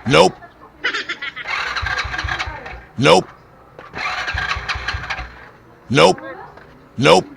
Nope. Nope. Nope. Nope.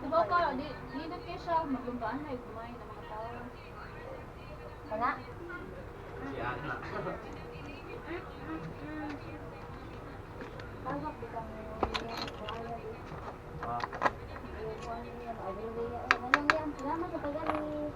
Diba ka, di na kayo siya maglumpaan na yung kumain ng mga tao. Wala. Yan na. Tawag di kami. Salamat sa pagalit.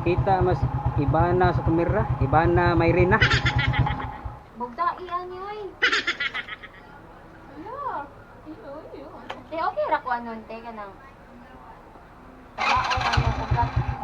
Makita mas iba na sa kamera, iba na may rina. Bugta iyan yoy. Yeah. Iyo. Te okay ra ko anon te kanang. Wala ko man yung